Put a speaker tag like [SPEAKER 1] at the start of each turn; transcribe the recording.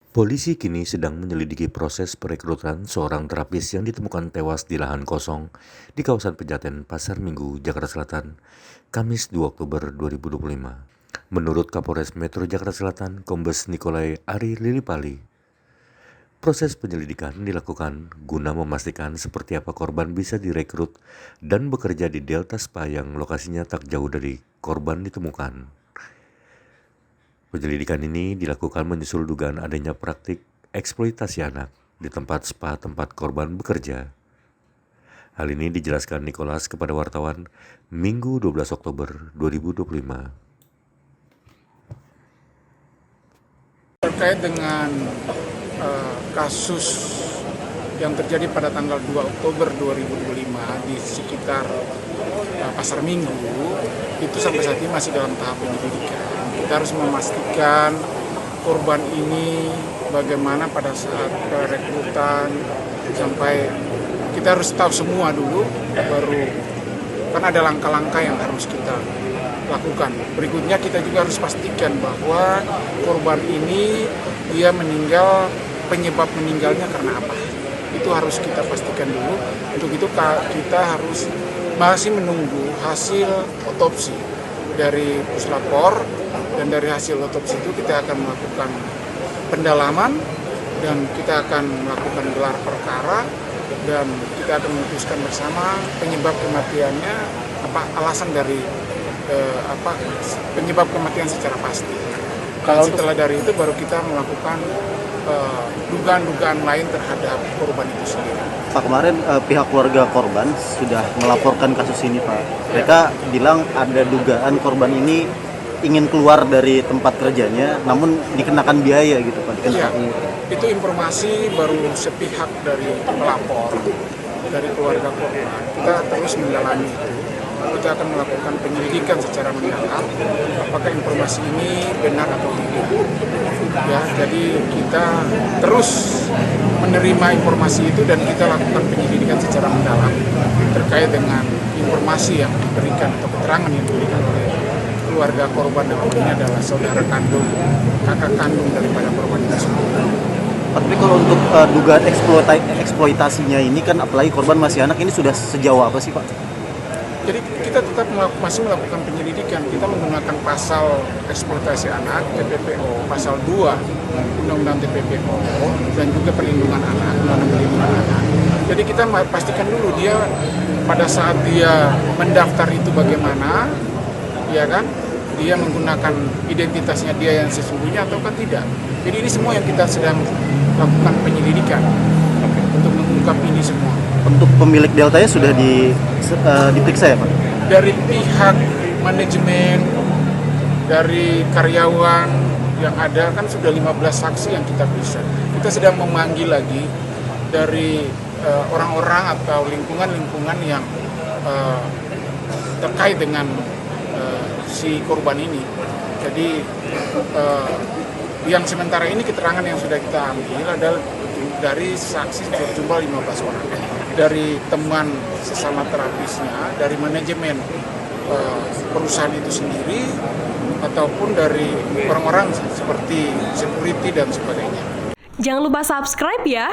[SPEAKER 1] Polisi kini sedang menyelidiki proses perekrutan seorang terapis yang ditemukan tewas di lahan kosong di kawasan Pejaten, Pasar Minggu, Jakarta Selatan, Kamis 2 Oktober 2025. Menurut Kapolres Metro Jakarta Selatan, Kombes Nikolai Ari Lilipali, proses penyelidikan dilakukan guna memastikan seperti apa korban bisa direkrut dan bekerja di Delta Spa yang lokasinya tak jauh dari korban ditemukan. Penyelidikan ini dilakukan menyusul dugaan adanya praktik eksploitasi anak di tempat spa tempat korban bekerja. Hal ini dijelaskan Nicholas kepada wartawan Minggu 12 Oktober 2025.
[SPEAKER 2] Terkait dengan kasus yang terjadi pada tanggal 2 Oktober 2025 di sekitar Pasar Minggu, itu sampai saat ini masih dalam tahap penyelidikan. Kita harus memastikan korban ini bagaimana pada saat perekrutan, sampai kita harus tahu semua dulu, baru kan ada langkah-langkah yang harus kita lakukan. Berikutnya kita juga harus pastikan bahwa korban ini dia meninggal, penyebab meninggalnya karena apa. Itu harus kita pastikan dulu. Untuk itu kita harus masih menunggu hasil otopsi dari puslapor, dan dari hasil otopsi itu kita akan melakukan pendalaman dan kita akan melakukan gelar perkara dan kita akan memutuskan bersama penyebab kematiannya, apa alasan dari penyebab kematian secara pasti. Kalau setelah dari itu baru kita melakukan dugaan-dugaan lain terhadap korban itu sendiri.
[SPEAKER 3] Pak, kemarin pihak keluarga korban sudah melaporkan kasus ini, Pak. Mereka bilang ada dugaan korban ini ingin keluar dari tempat kerjanya, namun dikenakan biaya gitu, Pak.
[SPEAKER 2] Iya, itu informasi baru sepihak dari pelapor, dari keluarga korban. Kita terus mendalami itu. Kita akan melakukan penyelidikan secara mendalam apakah informasi ini benar atau tidak. Ya, jadi kita terus menerima informasi itu dan kita lakukan penyelidikan secara mendalam terkait dengan informasi yang diberikan atau keterangan yang diberikan oleh keluarga korban, dan ini adalah saudara kandung, kakak kandung daripada korban itu sendiri.
[SPEAKER 3] Tapi kalau untuk dugaan eksploitasinya ini kan, apalagi korban masih anak, ini sudah sejauh apa sih, Pak?
[SPEAKER 2] Jadi kita tetap masih melakukan penyelidikan. Kita menggunakan pasal eksploitasi anak, TPPO, pasal 2 Undang-Undang TPPO, dan juga perlindungan anak, Undang-Undang perlindungan anak. Jadi kita pastikan dulu dia pada saat dia mendaftar itu bagaimana, ya kan? Dia menggunakan identitasnya dia yang sesungguhnya ataukah tidak. Jadi ini semua yang kita sedang lakukan penyelidikan untuk mengungkap ini semua.
[SPEAKER 3] Untuk pemilik deltanya sudah diperiksa ya, Pak?
[SPEAKER 2] Dari pihak manajemen, dari karyawan yang ada kan sudah 15 saksi yang kita periksa. Kita sedang memanggil lagi dari orang-orang atau lingkungan-lingkungan yang terkait dengan si korban ini. Jadi yang sementara ini keterangan yang sudah kita ambil adalah dari saksi berjumlah 15 orang, dari teman sesama terapisnya, dari manajemen perusahaan itu sendiri, ataupun dari orang-orang seperti security dan sebagainya.
[SPEAKER 4] Jangan lupa subscribe ya.